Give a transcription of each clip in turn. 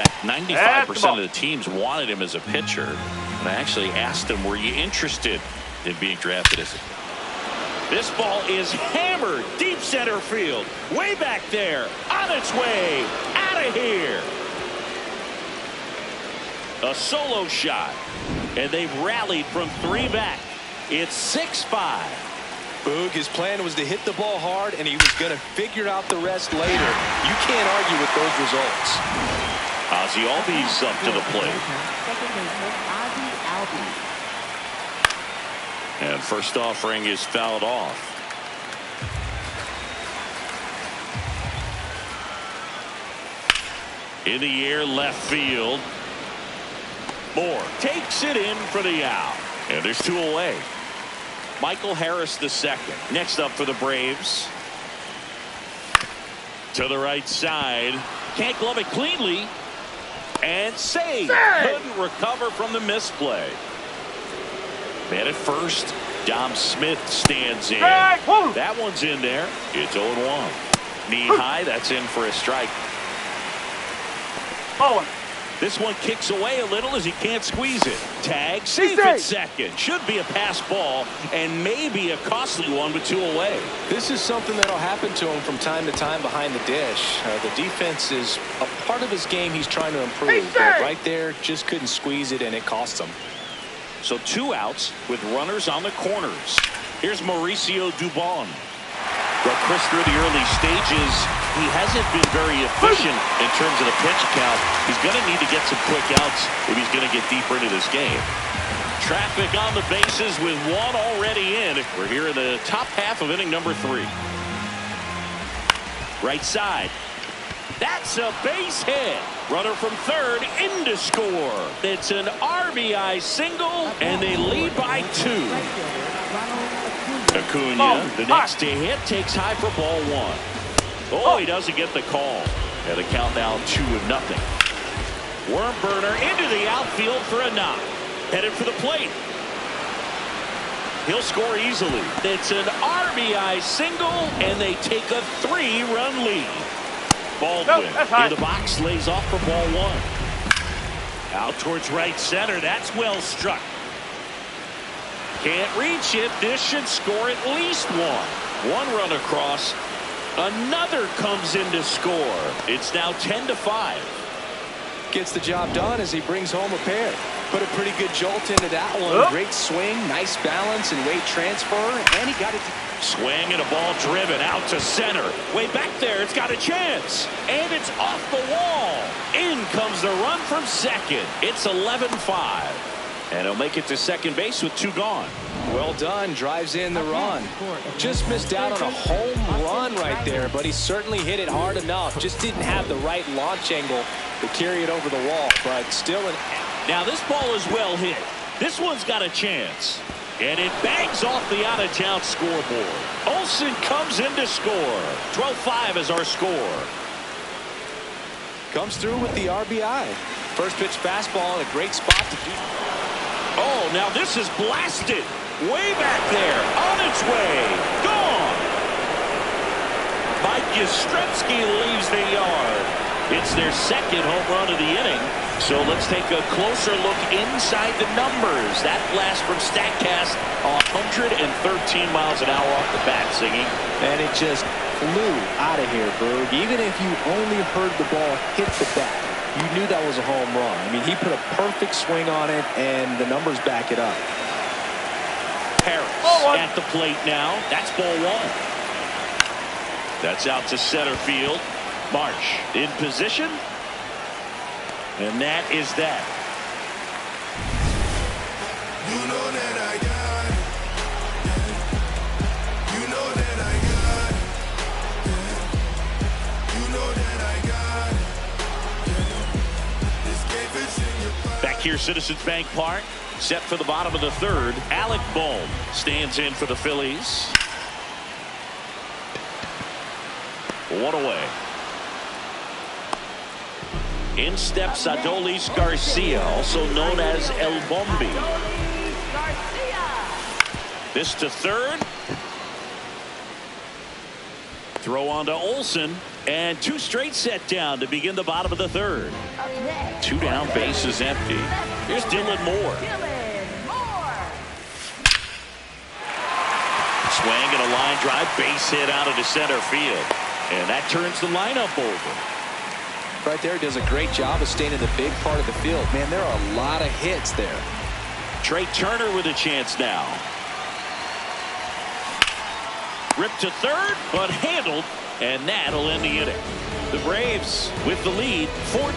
fact, 95% of the teams wanted him as a pitcher. And I actually asked him, were you interested in being drafted as a... This ball is hammered deep center field. Way back there. On its way. Out of here. A solo shot. And they've rallied from 3 back. It's 6-5. Boog, his plan was to hit the ball hard, and he was going to figure out the rest later. You can't argue with those results. Ozzie Albies up to the plate. And first offering is fouled off. In the air, left field. Moore takes it in for the out. And there's 2 away. Michael Harris the second. Next up for the Braves. To the right side. Can't glove it cleanly. And save. Couldn't recover from the misplay. Man at first. Dom Smith stands in. That one's in there. It's 0-1. Knee high. That's in for a strike. This one kicks away a little as he can't squeeze it. Tag, safe at second. Should be a pass ball and maybe a costly one with 2 away. This is something that'll happen to him from time to time behind the dish. The defense is a part of his game he's trying to improve. But right there, just couldn't squeeze it, and it cost him. So 2 outs with runners on the corners. Here's Mauricio Dubon. But Chris, through the early stages, he hasn't been very efficient in terms of the pitch count. He's going to need to get some quick outs if he's going to get deeper into this game. Traffic on the bases with 1 already in. We're here in the top half of inning number 3. Right side. That's a base hit. Runner from third in to score. It's an RBI single, and they lead by 2. Acuna, the next to hit, takes high for ball 1. Oh, he doesn't get the call. And the count now 2-0. Worm burner into the outfield for a knock. Headed for the plate. He'll score easily. It's an RBI single, and they take a 3-run lead. Baldwin in the box, lays off for ball 1. Out towards right center. That's well struck. Can't reach it. This should score at least 1. 1 run across. Another comes in to score. It's now 10-5. Gets the job done as he brings home a pair. Put a pretty good jolt into that one. Great swing, nice balance and weight transfer, and he got it. Swing and a ball driven out to center. Way back there, it's got a chance. And it's off the wall. In comes the run from second. It's 11-5. And he'll make it to second base with 2 gone. Well done. Drives in the run. Just missed out on a home run right there, but he certainly hit it hard enough. Just didn't have the right launch angle to carry it over the wall, but still an... Now this ball is well hit. This one's got a chance. And it bangs off the out-of-town scoreboard. Olsen comes in to score. 12-5 is our score. Comes through with the RBI. First pitch fastball in a great spot to do. Oh, now this is blasted. Way back there. On its way. Gone. Mike Yastrzemski leaves the yard. It's their second home run of the inning. So let's take a closer look inside the numbers. That blast from StatCast, 113 miles an hour off the bat, Siggy. And it just flew out of here, Berg. Even if you only heard the ball hit the bat, you knew that was a home run. I mean, he put a perfect swing on it, and the numbers back it up. Harris at the plate now. That's ball 1. That's out to center field. Marsh in position. And that is that. You know that I got it. You know that I got it. You know that I got it. This game is in your pocket. Back here, Citizens Bank Park. Set for the bottom of the 3rd. Alec Bohm stands in for the Phillies. 1 away. In steps Adolis Garcia, also known as El Bombi. This to third. Throw on to Olsen. And two straight set down to begin the bottom of the third. Two down, bases empty. Here's Dylan Moore. Swing and a line drive, base hit out into center field. And that turns the lineup over. Right there, does a great job of staying in the big part of the field. Man, there are a lot of hits there. Trey Turner with a chance now. Ripped to third, but handled, and that'll end the inning. The Braves with the lead, 4.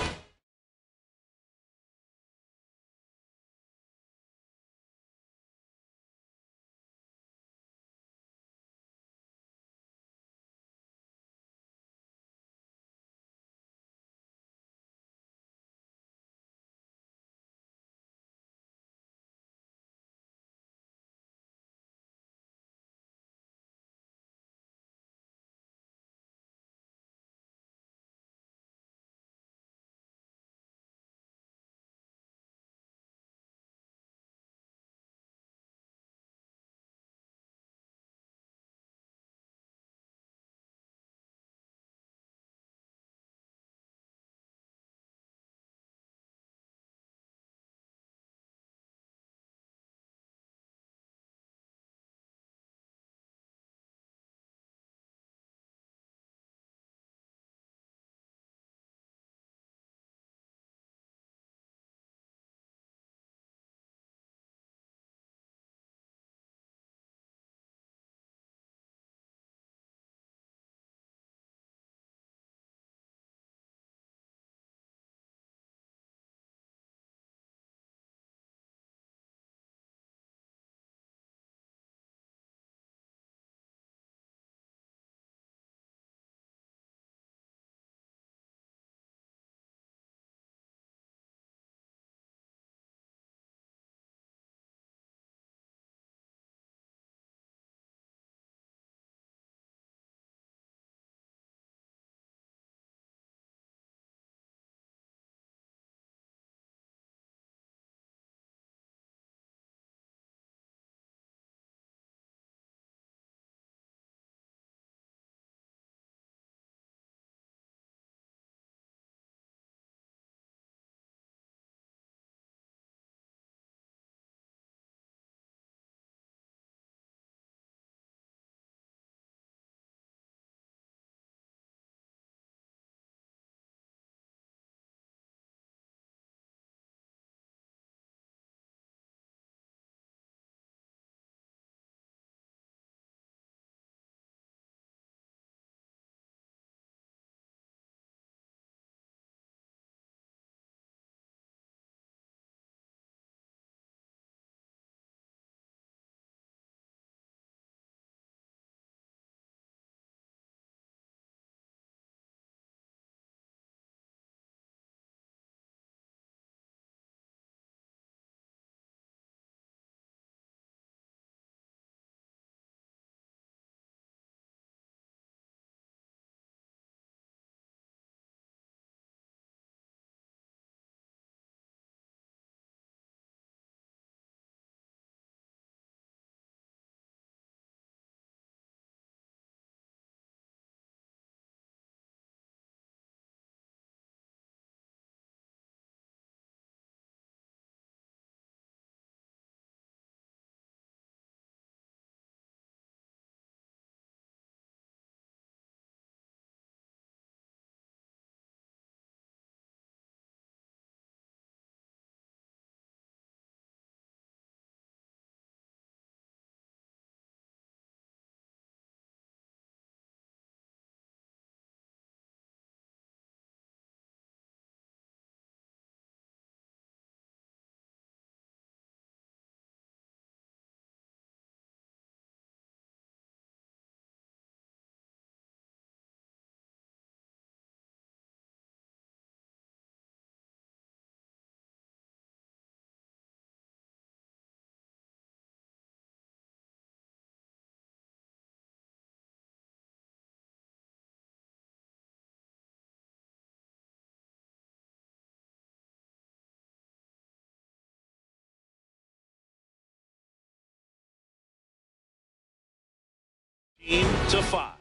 To 5.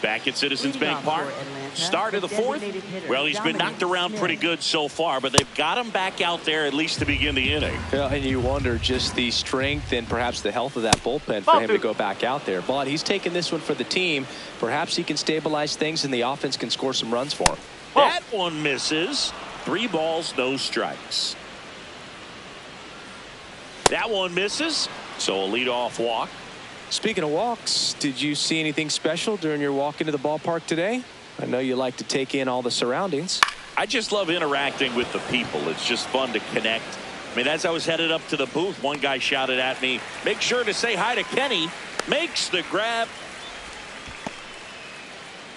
Back at Citizens Bank Park. Start of the fourth. Well, he's been knocked around pretty good so far, but they've got him back out there at least to begin the inning. Yeah, and you wonder just the strength and perhaps the health of that bullpen for him to go back out there. But he's taking this one for the team. Perhaps he can stabilize things and the offense can score some runs for him. That one misses. 3 balls, no strikes. That one misses. So a leadoff walk. Speaking of walks, did you see anything special during your walk into the ballpark today? I know you like to take in all the surroundings. I just love interacting with the people. It's just fun to connect. I mean, as I was headed up to the booth, one guy shouted at me, "Make sure to say hi to Kenny." Makes the grab.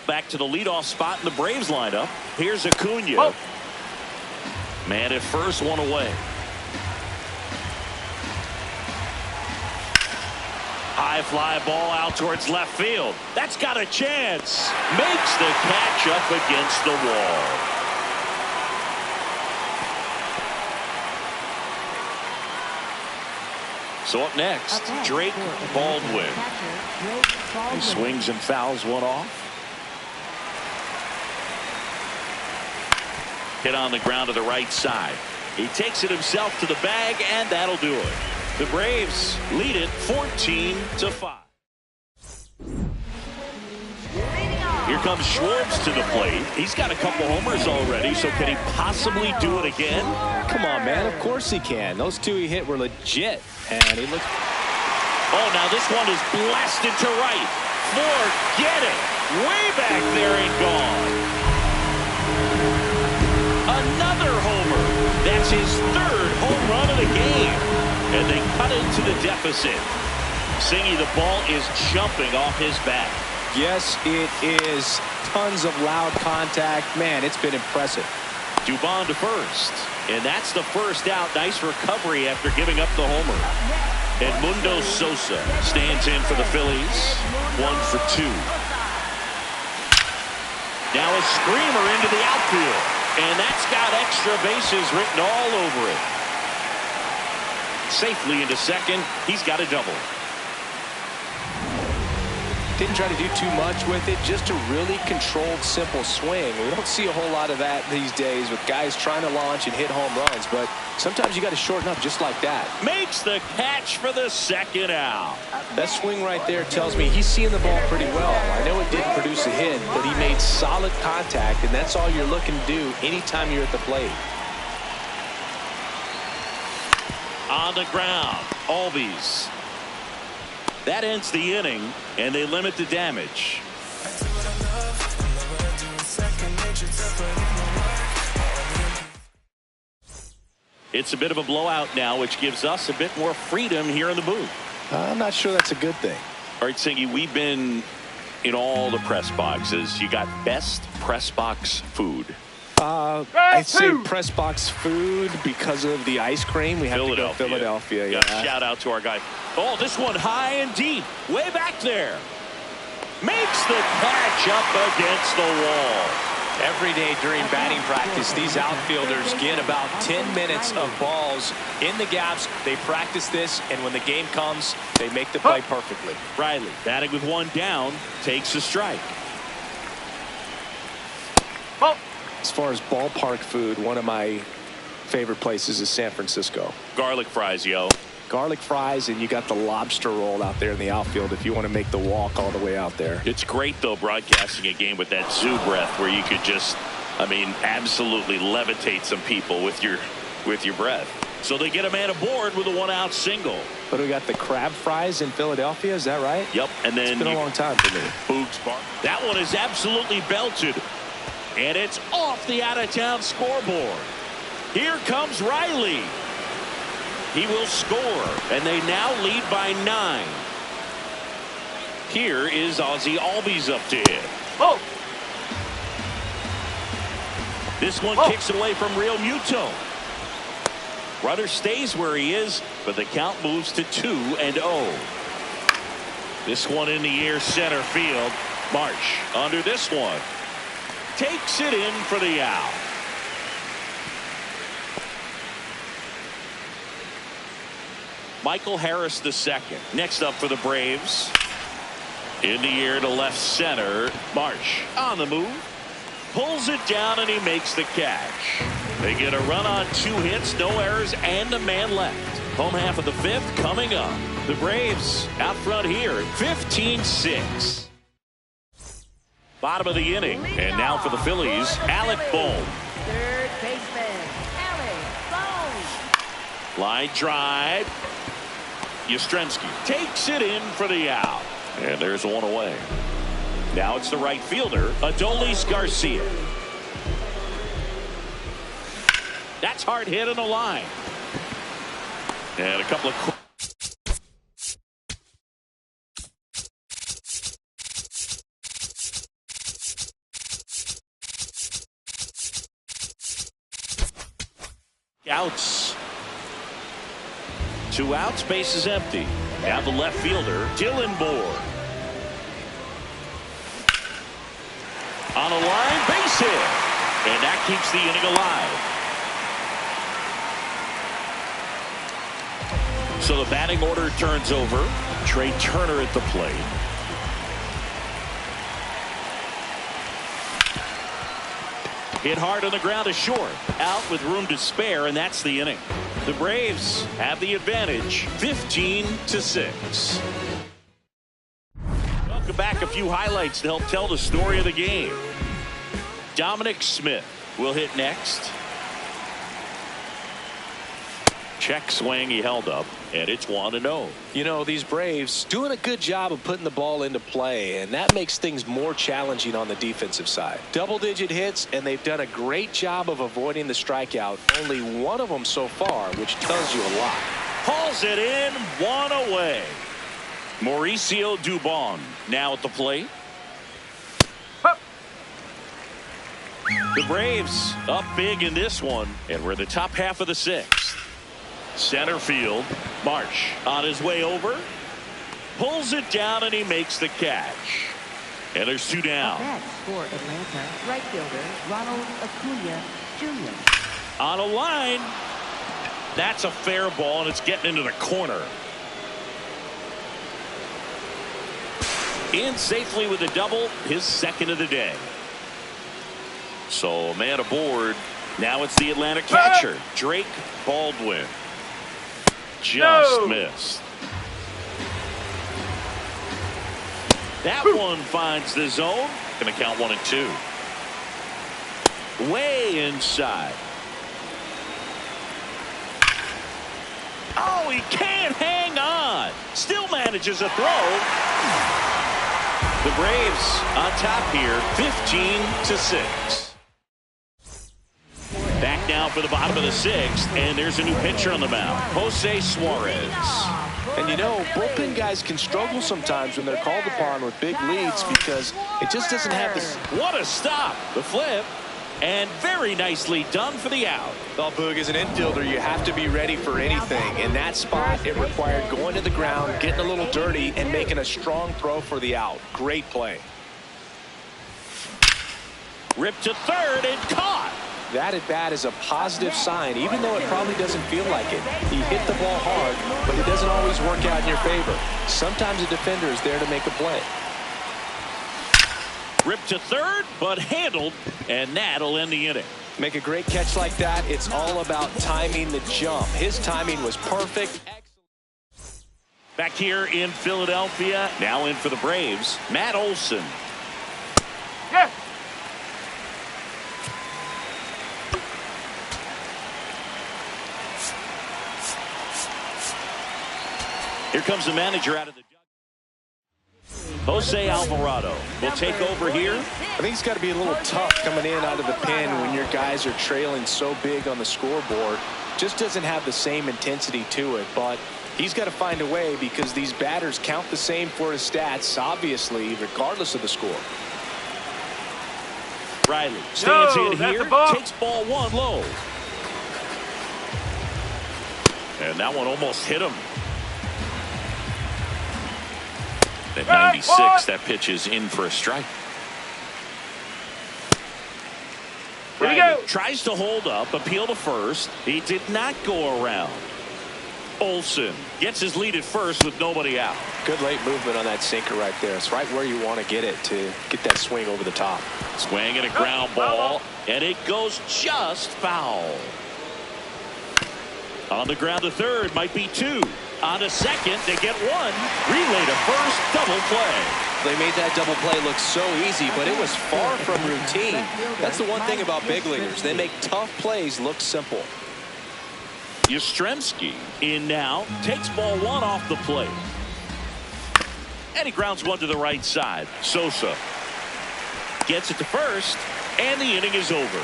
Back to the leadoff spot in the Braves lineup. Here's Acuna. Man at first, one away. High fly ball out towards left field. That's got a chance. Makes the catch up against the wall. So up next, Drake Baldwin. He swings and fouls one off. Hit on the ground to the right side. He takes it himself to the bag, and that'll do it. The Braves lead it 14-5. Here comes Schwartz to the plate. He's got a couple homers already, so can he possibly do it again? Come on, man. Of course he can. Those 2 he hit were legit. And he looked. Oh, now this one is blasted to right. Forget it. Way back there and gone. Another homer. That's his 3rd home run of the game. And they cut into the deficit. Singy, the ball is jumping off his bat. Yes, it is. Tons of loud contact. Man, it's been impressive. Dubon to first. And that's the first out. Nice recovery after giving up the homer. Edmundo Sosa stands in for the Phillies. 1 for 2. Now a screamer into the outfield. And that's got extra bases written all over it. Safely into second. He's got a double. Didn't try to do too much with it, just a really controlled, simple swing. We don't see a whole lot of that these days with guys trying to launch and hit home runs, but sometimes you got to shorten up just like that. Makes the catch for the second out. That swing right there tells me he's seeing the ball pretty well. I know it didn't produce a hit, but he made solid contact, and that's all you're looking to do anytime you're at the plate. On the ground, Albies. That ends the inning, and they limit the damage. It's a bit of a blowout now, which gives us a bit more freedom here in the booth. I'm not sure that's a good thing. All right, Singy, we've been in all the press boxes. You got best press box food. I'd say press box food because of the ice cream. We have to go Philadelphia. Yeah. Shout out to our guy. Oh, this one high and deep, way back there. Makes the catch up against the wall. Every day during batting practice, these outfielders get about 10 minutes of balls in the gaps. They practice this, and when the game comes, they make the play perfectly. Riley, batting with 1 down, takes a strike. As far as ballpark food, one of my favorite places is San Francisco. Garlic fries, yo. Garlic fries, and you got the lobster roll out there in the outfield if you want to make the walk all the way out there. It's great, though, broadcasting a game with that zoo breath where you could just, I mean, absolutely levitate some people with your breath. So they get a man aboard with a 1-out single. But we got the crab fries in Philadelphia, is that right? Yep, and then it's been a long time for me. Boogs Bar. That one is absolutely belted. And it's off the out-of-town scoreboard. Here comes Riley. He will score, and they now lead by 9. Here is Ozzie Albies up to hit. This one kicks away from Real Muto. Runner stays where he is, but the count moves to 2-0. This one in the air center field. Marsh under this one. Takes it in for the out. Michael Harris II. Next up for the Braves. In the air to left center. Marsh on the move. Pulls it down and he makes the catch. They get a run on 2 hits, no errors, and a man left. Home half of the 5th coming up. The Braves out front here, 15-6. Bottom of the inning, and now for the Phillies, Alec Bohm. Third baseman, Alec Bohm. Line drive. Yastrzemski takes it in for the out. And there's one away. Now it's the right fielder, Adolis Garcia. That's hard hit on the line. And a couple of outs. 2 outs, base is empty. Now the left fielder, Dylan Moore. On a line, base hit. And that keeps the inning alive. So the batting order turns over. Trey Turner at the plate. Hit hard on the ground to short. Out with room to spare, and that's the inning. The Braves have the advantage, 15-6. Welcome back. A few highlights to help tell the story of the game. Dominic Smith will hit next. Check swing, he held up, and it's 1-0. You know, these Braves doing a good job of putting the ball into play, and that makes things more challenging on the defensive side. Double-digit hits, and they've done a great job of avoiding the strikeout. Only one of them so far, which tells you a lot. Hauls it in, 1 away. Mauricio Dubon now at the plate. The Braves up big in this one, and we're in the top half of the 6th. Center field, Marsh on his way over, pulls it down and he makes the catch. And there's 2 down. Next for Atlanta, right fielder Ronald Acuna Jr. On a line, that's a fair ball and it's getting into the corner. In safely with a double, his 2nd of the day. So a man aboard. Now it's the Atlanta catcher, Drake Baldwin. Just missed. That one finds the zone. Gonna count 1 and 2. Way inside. Oh, he can't hang on. Still manages a throw. The Braves on top here, 15-6. Back now for the bottom of the 6th, and there's a new pitcher on the mound, Jose Suarez. And you know, bullpen guys can struggle sometimes when they're called upon with big leads because it just doesn't have the... What a stop. The flip, and very nicely done for the out. Well, Boog, as an infielder, you have to be ready for anything. In that spot, it required going to the ground, getting a little dirty, and making a strong throw for the out. Great play. Ripped to third and caught. That at bat is a positive sign, even though it probably doesn't feel like it. He hit the ball hard, but it doesn't always work out in your favor. Sometimes a defender is there to make a play. Ripped to third, but handled, and that'll end the inning. Make a great catch like that. It's all about timing the jump. His timing was perfect. Back here in Philadelphia, now in for the Braves, Matt Olson. Yeah. Here comes the manager out of the Jose Alvarado will take over here. I think it's got to be a little tough coming in out of the pen when your guys are trailing so big on the scoreboard. Just doesn't have the same intensity to it, but he's got to find a way because these batters count the same for his stats, obviously, regardless of the score. Riley stands in here, takes ball 1 low. And that one almost hit him. At 96, that pitch is in for a strike. Riley tries to hold up, appeal to first. He did not go around. Olsen gets his lead at first with nobody out. Good late movement on that sinker right there. It's right where you want to get it to get that swing over the top. Swing and a ground ball, and it goes just foul. On the ground to third, might be two. On to second, they get one. Relay to first, double play. They made that double play look so easy, but it was far from routine. That's the one thing about big leaguers. They make tough plays look simple. Yastrzemski in now, takes ball one off the plate. And he grounds one to the right side. Sosa gets it to first, and the inning is over.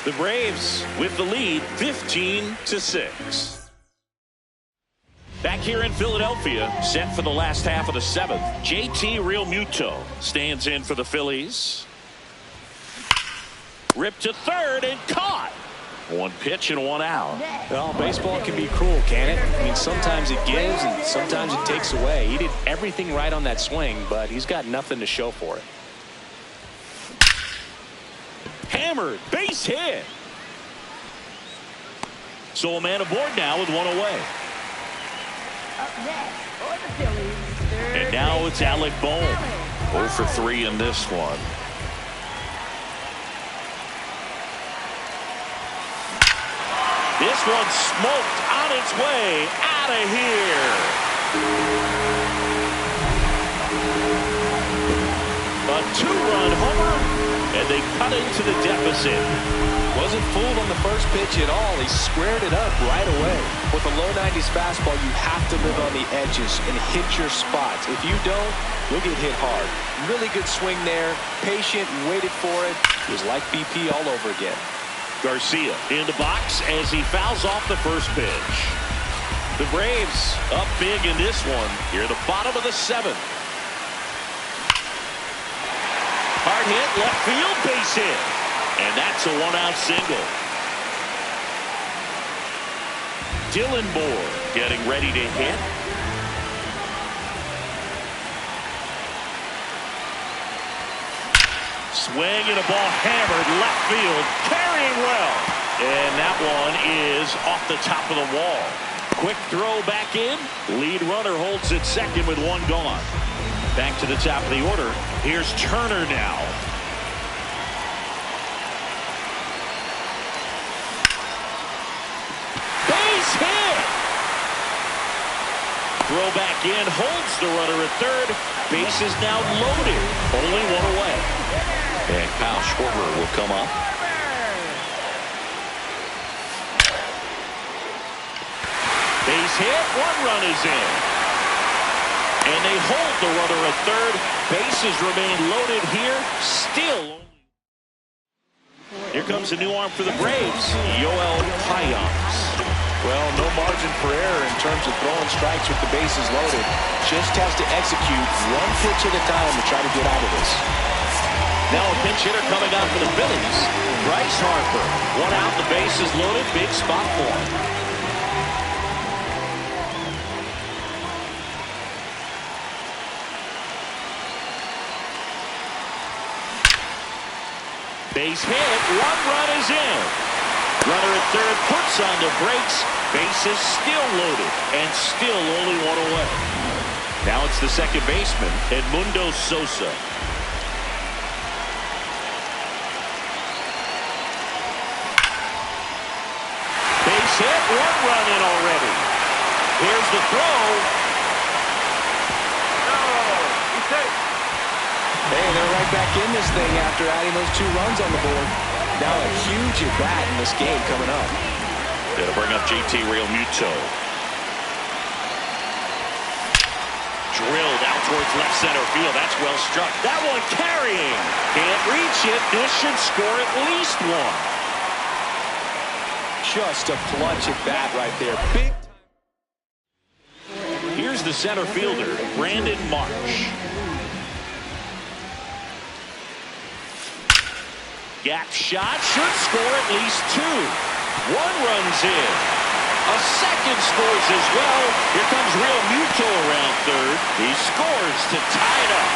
The Braves with the lead 15-6. Back here in Philadelphia, set for the last half of the seventh. JT Realmuto stands in for the Phillies. Ripped to third and caught. One pitch and one out. Well, baseball can be cruel, can it? I mean, sometimes it gives and sometimes it takes away. He did everything right on that swing, but he's got nothing to show for it. Hammered, base hit. So a man aboard now with one away. Up next for the Phillies, third And now it's Alec Bohm. 0 for 3 in this one. This one smoked on its way out of here. A two-run homer, and they cut into the deficit. Wasn't fooled on the first pitch at all. He squared it up right away. With a low 90s fastball, you have to live on the edges and hit your spots. If you don't, you'll get hit hard. Really good swing there. Patient, waited for it. It was like BP all over again. Garcia in the box as he fouls off the first pitch. The Braves up big in this one here at the bottom of the seventh. Hard hit, left field, base hit. And that's a one-out single. Dylan Moore getting ready to hit. Swing and a ball hammered left field, carrying well. And that one is off the top of the wall. Quick throw back in. Lead runner holds at second with one gone. Back to the top of the order. Here's Turner now. Base hit. Throw back in, holds the runner at third. Base is now loaded. Only one away. And Kyle Schwarber will come up. Base hit, one run is in. And they hold the runner at third. Bases remain loaded here. Still. Here comes a new arm for the Braves, Yoel Payamps. Well, no margin for error in terms of throwing strikes with the bases loaded. Just has to execute one pitch at a time to try to get out of this. Now a pinch hitter coming out for the Phillies. Bryce Harper. One out, the bases loaded. Big spot for him. Base hit. One run is in. Runner at third puts on the brakes. Bases still loaded. And still only one away. Now it's the second baseman, Edmundo Sosa. Base hit. One run in already. Here's the throw. Hey, they're right back in this thing after adding those 2 runs on the board. Now a huge at-bat in this game coming up. It'll bring up JT Realmuto. Drilled out towards left center field. That's well struck. That one carrying. Can't reach it. This should score at least one. Just a clutch at-bat right there. Big. Here's the center fielder, Brandon Marsh. Gap shot should score at least 2. One runs in. A second scores as well. Here comes Realmuto around third. He scores to tie it up.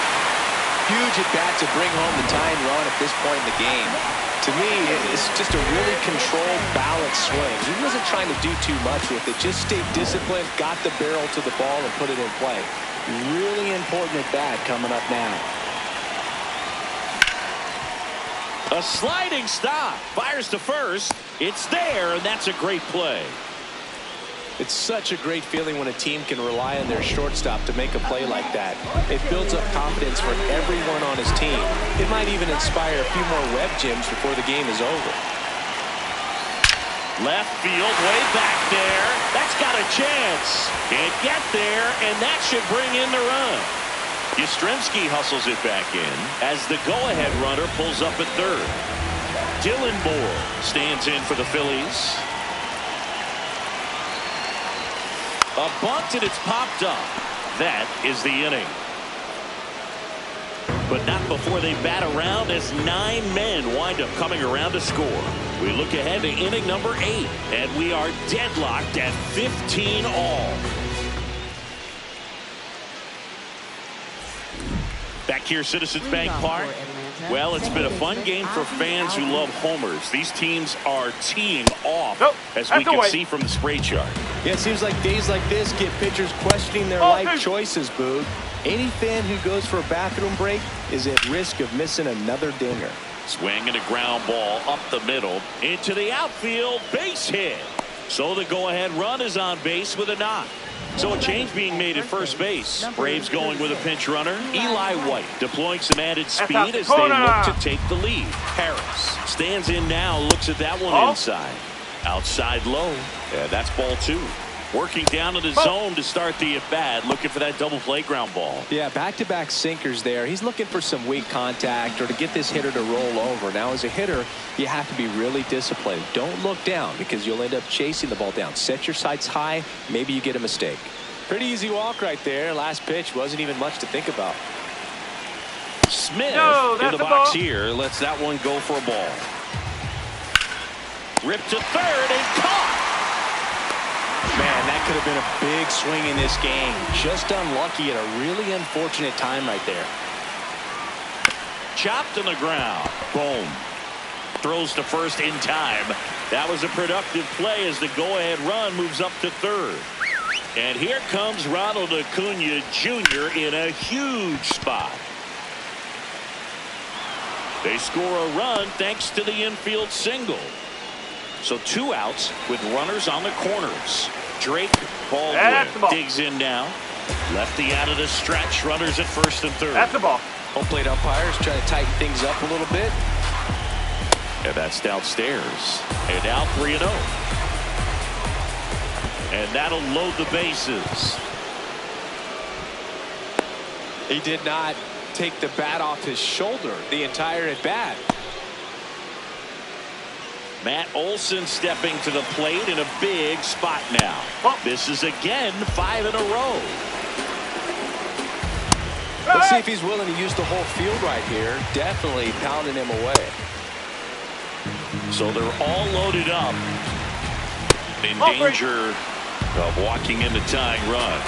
huge at bat to bring home the tying run at this point in the game. To me, it's just a really controlled, balanced swing. He wasn't trying to do too much with it. Just stayed disciplined, got the barrel to the ball, and put it in play. Really important at bat coming up now. A sliding stop. Fires to first. It's there, and that's a great play. It's such a great feeling when a team can rely on their shortstop to make a play like that. It builds up confidence for everyone on his team. It might even inspire a few more web gyms before the game is over. Left field, way back there. That's got a chance. Can't get there, and that should bring in the run. Yastrzemski hustles it back in as the go-ahead runner pulls up at third. Dylan Moore stands in for the Phillies. A bunt, and it's popped up. That is the inning. But not before they bat around as 9 men wind up coming around to score. We look ahead to inning number 8, and we are deadlocked at 15 all. Back here, Citizens Bank Park. Well, it's been a fun game for fans who love homers. These teams are teeing off, as we can see from the spray chart. Yeah, it seems like days like this get pitchers questioning their life choices, Boog. Any fan who goes for a bathroom break is at risk of missing another dinger. Swing and a ground ball up the middle into the outfield, base hit. So the go-ahead run is on base with a knock. So a change being made at first base. Braves going with a pinch runner. Eli White deploying some added speed as they look to take the lead. Harris stands in now, looks at that one inside. Outside low. Yeah, that's ball 2. Working down to the zone to start the at-bat, looking for that double play ground ball. Yeah, back-to-back sinkers there. He's looking for some weak contact or to get this hitter to roll over. Now, as a hitter, you have to be really disciplined. Don't look down because you'll end up chasing the ball down. Set your sights high. Maybe you get a mistake. Pretty easy walk right there. Last pitch wasn't even much to think about. Smith in the box here lets that one go for a ball. Ripped to third and caught. Man, that could have been a big swing in this game. Just unlucky at a really unfortunate time right there. Chopped on the ground. Boom. Throws to first in time. That was a productive play as the go-ahead run moves up to third. And here comes Ronald Acuna Jr. in a huge spot. They score a run thanks to the infield single. So 2 outs with runners on the corners. Drake Baldwin digs in now. Lefty out of the stretch. Runners at first and third. That's the ball. Home plate umpires trying to tighten things up a little bit. And that's downstairs. And now 3-0. And that'll load the bases. He did not take the bat off his shoulder the entire at bat. Matt Olson stepping to the plate in a big spot now. This is again 5 in a row. Let's see if he's willing to use the whole field right here. Definitely pounding him away. So they're all loaded up. In danger of walking into tying run.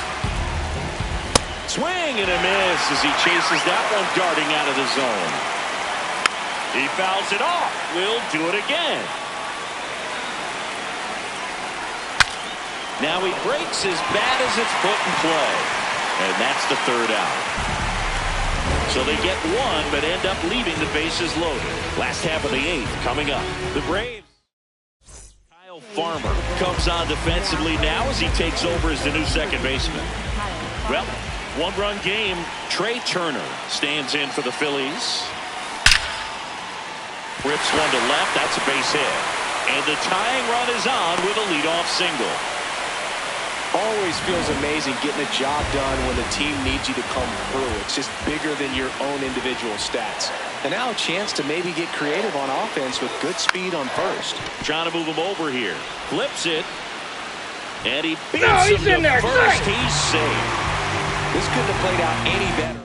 Swing and a miss as he chases that one darting out of the zone. He fouls it off. Will do it again. Now he breaks as bad as it's put in play. And that's the 3rd out. So they get 1 but end up leaving the bases loaded. Last half of the 8th coming up. The Braves. Kyle Farmer comes on defensively now as he takes over as the new second baseman. Well, 1-run game. Trey Turner stands in for the Phillies. Rips one to left. That's a base hit. And the tying run is on with a leadoff single. Always feels amazing getting a job done when the team needs you to come through. It's just bigger than your own individual stats. And now a chance to maybe get creative on offense with good speed on first. Trying to move him over here. Flips it. And he beats him to first. He's safe. This couldn't have played out any better.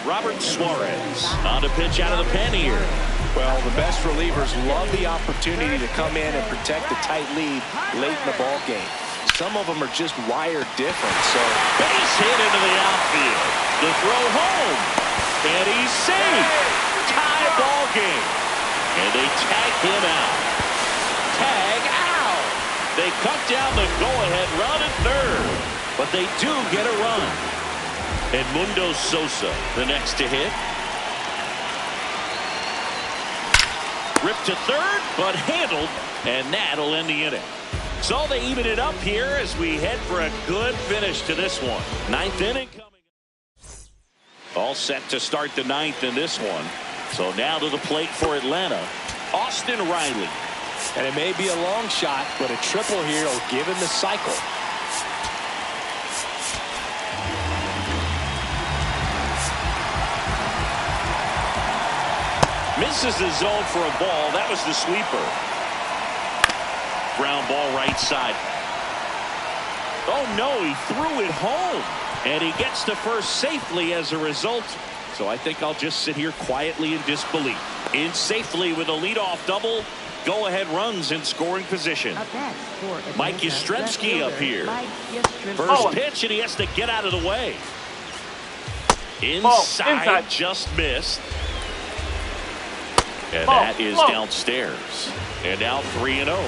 Robert Suarez on to pitch out of the pen here. Well, the best relievers love the opportunity to come in and protect the tight lead late in the ball game. some of them are just wired different. So base hit into the outfield. The throw home. And he's safe. Tie ball game. And they tag him out. Tag out. They cut down the go-ahead run at third. But they do get a run. Edmundo Sosa, the next to hit. Ripped to third, but handled, and that'll end the inning. So they even it up here as we head for a good finish to this one. Ninth inning coming. All set to start the ninth in this one. So now to the plate for Atlanta, Austin Riley. And it may be a long shot, but a triple here will give him the cycle. Misses the zone for a ball. That was the sweeper. Ground ball right side. Oh no, he threw it home. And he gets to first safely as a result. So I think I'll just sit here quietly in disbelief. In safely with a leadoff double. Go-ahead runs in scoring position. Mike Yastrzemski up here. First pitch, and he has to get out of the way. Inside. Just missed. And that is downstairs. And now 3-0.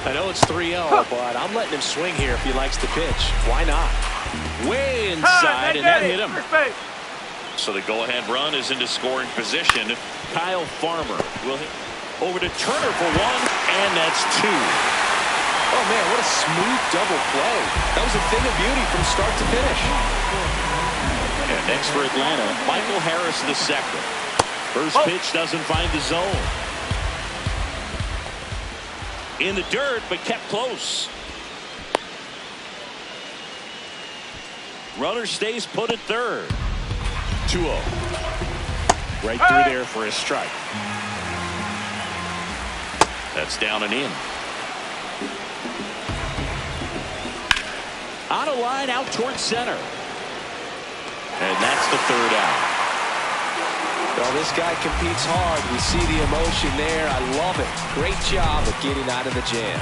I know it's 3-0, but I'm letting him swing here if he likes to pitch. Why not? Way inside, and that hit him. So the go-ahead run is into scoring position. Kyle Farmer will hit over to Turner for one, and that's two. Oh, man, what a smooth double play. That was a thing of beauty from start to finish. And next for Atlanta, Michael Harris the second. First pitch doesn't find the zone. In the dirt, but kept close. Runner stays put at third. 2-0. Right through there for a strike. That's down and in. On a line out towards center. And that's the third out. Well, this guy competes hard. We see the emotion there. I love it. Great job of getting out of the jam.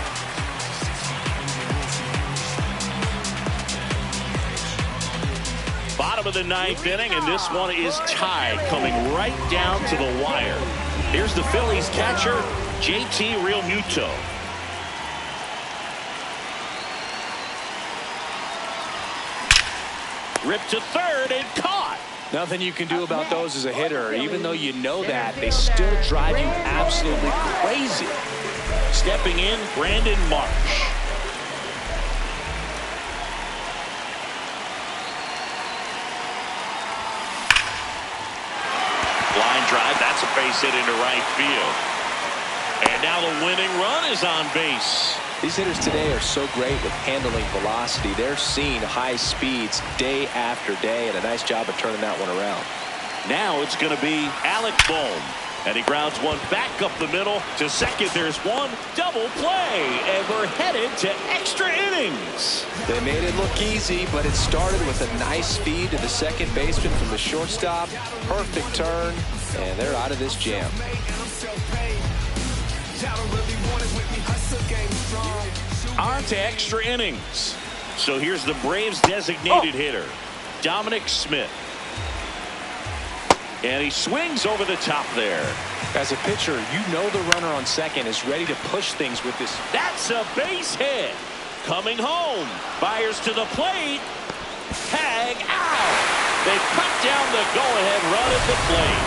Bottom of the ninth inning, and this one is tied, coming right down to the wire. Here's the Phillies catcher, JT Realmuto. Ripped to third and caught. Nothing you can do about those as a hitter. Even though you know that, they still drive you absolutely crazy. Stepping in, Brandon Marsh. Line drive, that's a base hit into right field. And now the winning run is on base. These hitters today are so great with handling velocity. They're seeing high speeds day after day, and a nice job of turning that one around. Now it's going to be Alec Bohm. And he grounds one back up the middle to second. There's one double play, and we're headed to extra innings. They made it look easy, but it started with a nice feed to the second baseman from the shortstop. Perfect turn, and they're out of this jam. On to extra innings. So here's the Braves designated hitter, Dominic Smith. And he swings over the top there. As a pitcher, you know the runner on second is ready to push things with this. That's a base hit. Coming home. Fires to the plate. Tag out. They cut down the go-ahead run at the plate.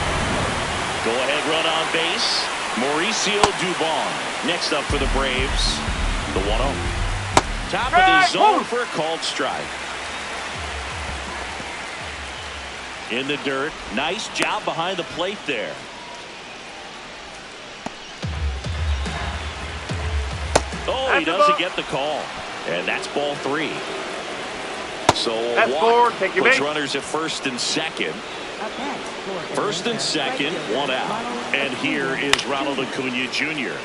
Go-ahead run on base. Mauricio Dubon. Next up for the Braves, the 1-0. Top of the zone for a called strike. In the dirt. Nice job behind the plate there. Oh, he doesn't get the call. And that's ball 3. So That's walk take your puts base. runners at first and second. First and second, one out. And here is Ronald Acuna Jr.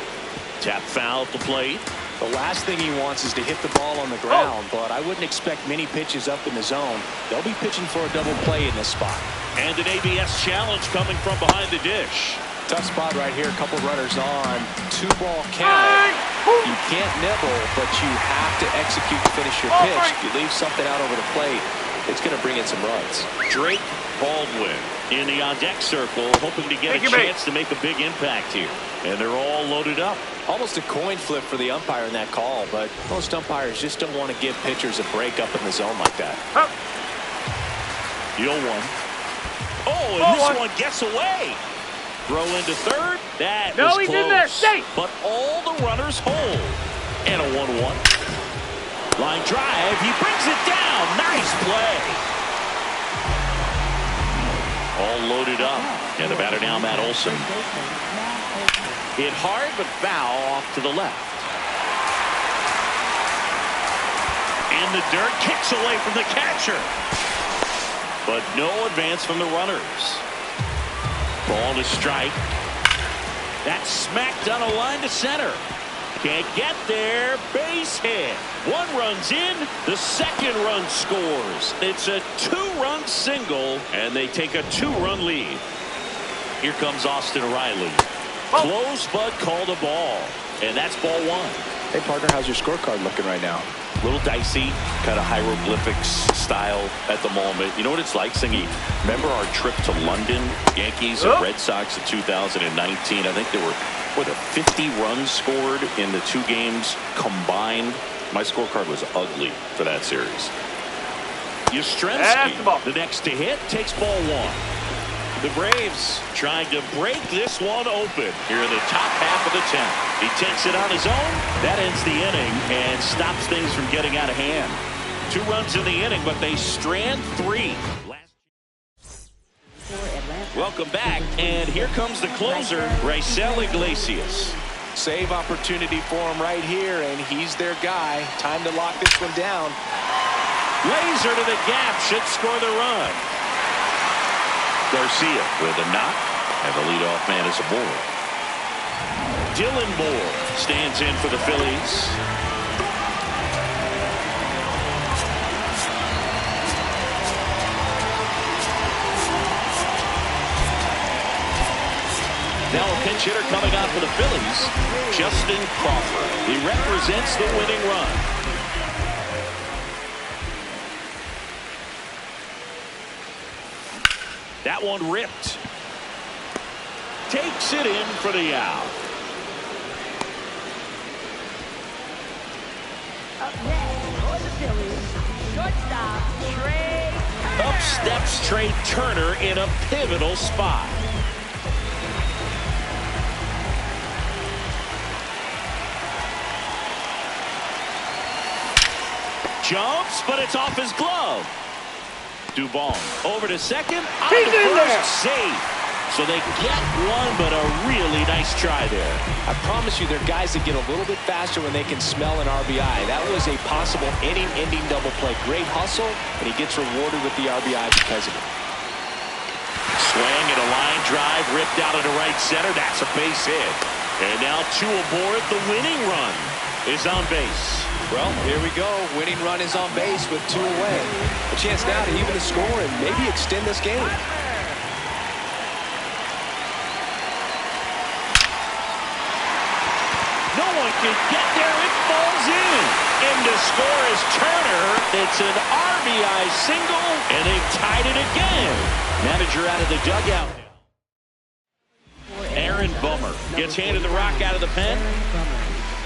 Tap foul at the plate. The last thing he wants is to hit the ball on the ground, but I wouldn't expect many pitches up in the zone. They'll be pitching for a double play in this spot. And an ABS challenge coming from behind the dish. Tough spot right here. A couple runners on. 2-ball count. You can't nibble, but you have to execute to finish your pitch. If you leave something out over the plate, it's going to bring in some runs. Drake Baldwin in the on-deck circle, hoping to get a chance to make a big impact here. And they're all loaded up. Almost a coin flip for the umpire in that call, but most umpires just don't want to give pitchers a break up in the zone like that. 0-1. Oh, and this one gets away. Throw into third. That was close. In there. Safe. But all the runners hold. And a 1-1. Line drive. He brings it down. Nice play. All loaded up. And the batter now, Matt Olson. Hit hard, but foul off to the left. In the dirt. Kicks away from the catcher. But no advance from the runners. Ball to strike. That's smacked on a line to center. Can't get there. Base hit. One runs in. The second run scores. It's a 2-run single, and they take a 2-run lead. Here comes Austin Riley. Close, but called a ball. And that's ball 1. Hey, partner, how's your scorecard looking right now? A little dicey, kind of hieroglyphics style at the moment. You know what it's like, Singy? Remember our trip to London, Yankees and Red Sox in 2019? I think there were, 50 runs scored in the 2 games combined. My scorecard was ugly for that series. Yastrzemski, the next to hit, takes ball 1. The Braves trying to break this one open here in the top half of the 10th. He takes it on his own. That ends the inning and stops things from getting out of hand. 2 runs in the inning, but they strand 3. Welcome back, and here comes the closer, Raisel Iglesias. Save opportunity for him right here, and he's their guy. Time to lock this one down. Laser to the gap, should score the run. Garcia with a knock, and the leadoff man is aboard. Dylan Moore stands in for the Phillies. Now a pinch hitter coming out for the Phillies, Justin Crawford. He represents the winning run. That one ripped. Takes it in for the out. Up next for the Phillies, shortstop Trey Turner. Up steps Trey Turner in a pivotal spot. Jumps, but it's off his glove. Dubon over to second. He's in there. Safe. So they get one, but a really nice try there. I promise you, they're guys that get a little bit faster when they can smell an RBI. That was a possible inning-ending double play. Great hustle, and he gets rewarded with the RBI because of it. Swing and a line drive ripped out into right center. That's a base hit. And now 2 aboard. The winning run is on base. Well, here we go. Winning run is on base with 2 away. A chance now to even the score and maybe extend this game. No one can get there. It falls in. And to score is Turner. It's an RBI single, and they've tied it again. Manager out of the dugout. Aaron Bummer gets handed the rock out of the pen.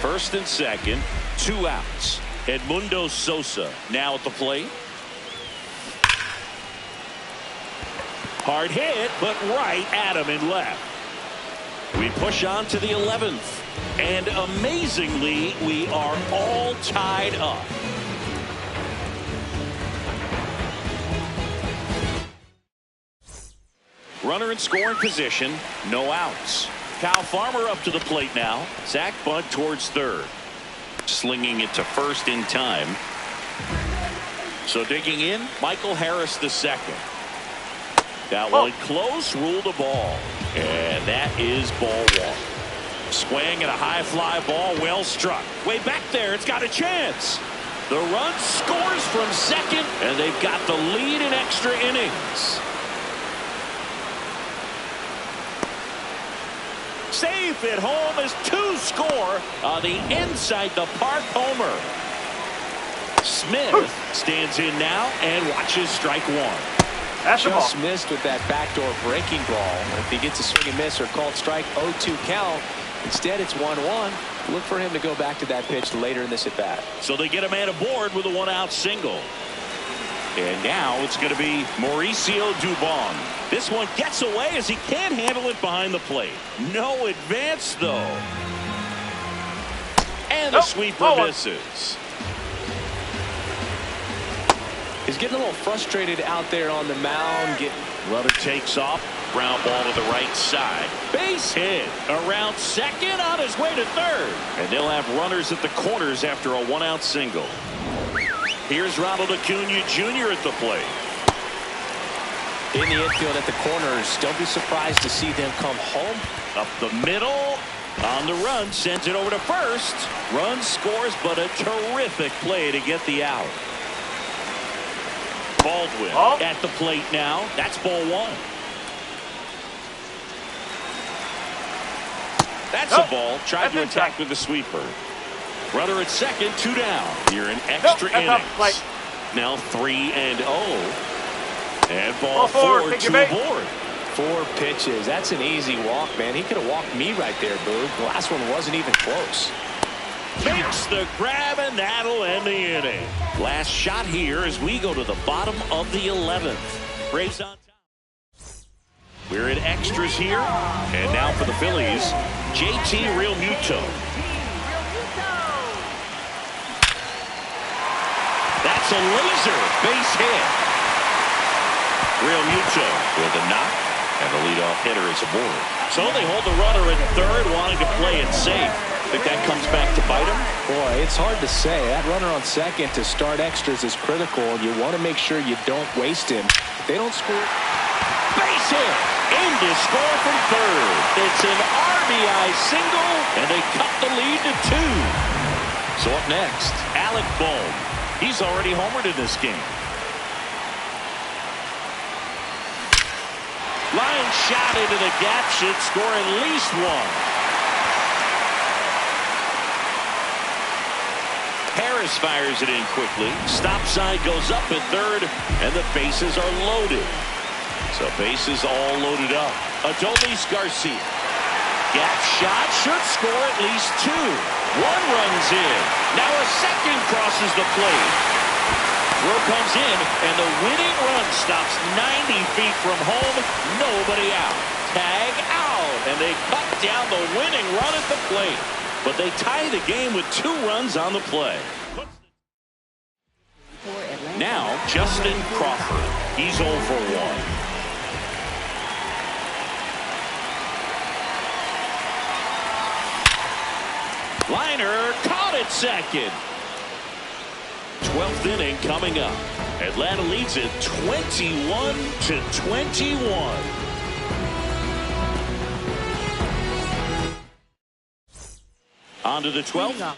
First and second, 2 outs. Edmundo Sosa now at the plate. Hard hit, but right at him and left. We push on to the 11th. And amazingly, we are all tied up. Runner in scoring position, no outs. Kyle Farmer up to the plate now. Zach bunt towards third. Slinging it to first in time. So digging in, Michael Harris the second. That one close, ruled a ball. And that is ball 1. Swing and a high fly ball, well struck. Way back there, it's got a chance. The run scores from second, and they've got the lead in extra innings. safe at home as two score on the inside the park homer. Smith stands in now and watches strike one. That's the ball. Just missed with that backdoor breaking ball. If he gets a swing and miss or called strike, 0-2 count. Instead, it's 1-1. Look for him to go back to that pitch later in this at bat. So they get a man aboard with a one-out single. And now it's going to be Mauricio Dubon. This one gets away as he can't handle it behind the plate. No advance, though. And the sweeper misses. He's getting a little frustrated out there on the mound. Runner takes off. Ground ball to the right side. Base hit. Around second, on his way to third. And they'll have runners at the corners after a one-out single. Here's Ronald Acuna Jr. at the plate. In the infield at the corners. Don't be surprised to see them come home. Up the middle. On the run. Sends it over to first. Run scores, but a terrific play to get the out. Baldwin at the plate now. That's ball one. That's a ball. Tried to attack with the sweeper. Runner at second, 2 down. Here in extra innings. Now 3-0. And ball four, 2 aboard. 4 pitches. That's an easy walk, man. He could have walked me right there, Boo. The last one wasn't even close. Makes the grab, and that'll end the inning. Last shot here as we go to the bottom of the 11th. Braves on top. We're in extras here. And now for the Phillies, JT Realmuto. That's a laser base hit. Realmuto with a knock, and the leadoff hitter is aboard. So they hold the runner at third, wanting to play it safe. Think that comes back to bite him? Boy, it's hard to say. That runner on second to start extras is critical. You want to make sure you don't waste him. If they don't score. Base hit. Aim to score from third. It's an RBI single, and they cut the lead to 2. So up next, Alec Bohm. He's already homered in this game. Line shot into the gap should score at least 1. Harris fires it in quickly. Stop sign goes up at third, and the bases are loaded. So bases all loaded up. Adolis Garcia. Gap shot should score at least 2. 1 runs in. Now a second crosses the plate. Throw comes in, and the winning run stops 90 feet from home. Nobody out. Tag out, and they cut down the winning run at the plate. But they tie the game with 2 runs on the play. Now, Justin Crawford. He's 0 for 1. Liner caught at second. 12th inning coming up. Atlanta leads it 21-21. On to the 12th.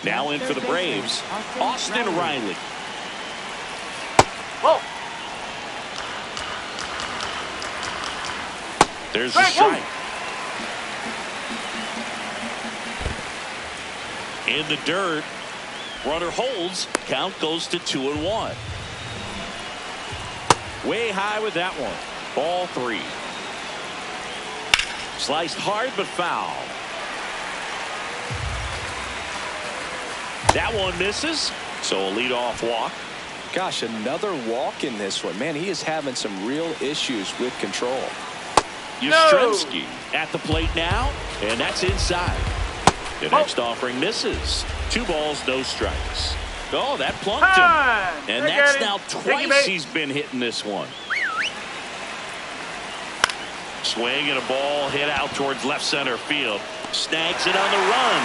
Now in for the Braves, Austin Riley. Whoa. There's the strike. In the dirt. Runner holds. Count goes to 2-1. Way high with that one. Ball 3. Sliced hard but foul. That one misses. So a leadoff walk. Gosh, another walk in this one. Man, he is having some real issues with control. Yastrzemski at the plate now, and that's inside. The next offering misses. 2 balls, no strikes. Oh, that plunked him. And that's now twice he's been hitting this one. Swing and a ball hit out towards left center field. Snags it on the run.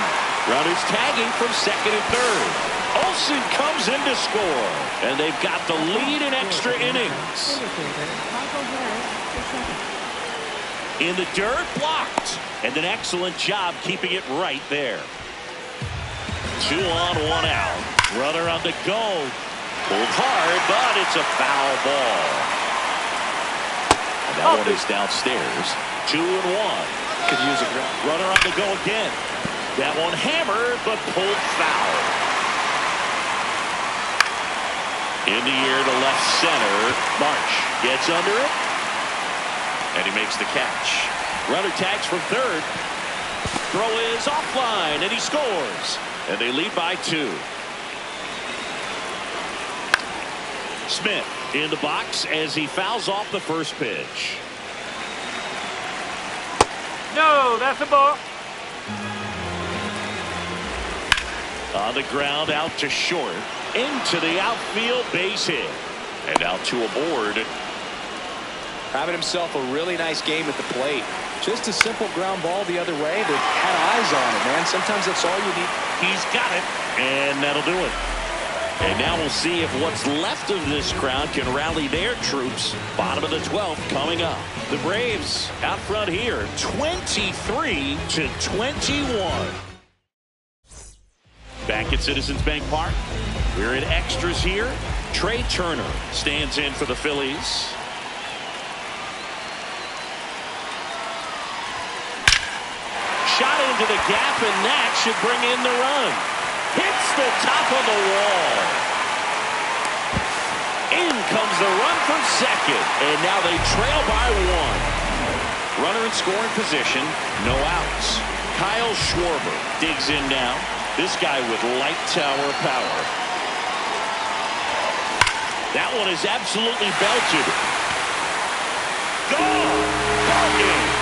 Runners tagging from second and third. Olsen comes in to score. And they've got the lead in extra innings. In the dirt, blocked. And an excellent job keeping it right there. 2 on, 1 out. Runner on the go. Pulled hard, but it's a foul ball. And that one is downstairs. 2-1. Could use a runner on the go again. That one hammered, but pulled foul. In the air to left center. March gets under it. And he makes the catch. Runner tags from third. Throw is offline, and he scores. And they lead by 2. Smith in the box as he fouls off the first pitch. No, that's a ball. On the ground, out to short. Into the outfield, base hit. And now 2 aboard. Having himself a really nice game at the plate. Just a simple ground ball the other way that had eyes on it, man. Sometimes that's all you need. He's got it, and that'll do it. And now we'll see if what's left of this crowd can rally their troops. Bottom of the 12th coming up. The Braves out front here, 23-21. Back at Citizens Bank Park, we're in extras here. Trey Turner stands in for the Phillies. Shot into the gap, and that should bring in the run. Hits the top of the wall. In comes the run from second, and now they trail by 1. Runner in scoring position, no outs. Kyle Schwarber digs in now. This guy with light tower power. That one is absolutely belted. Go! Ball game.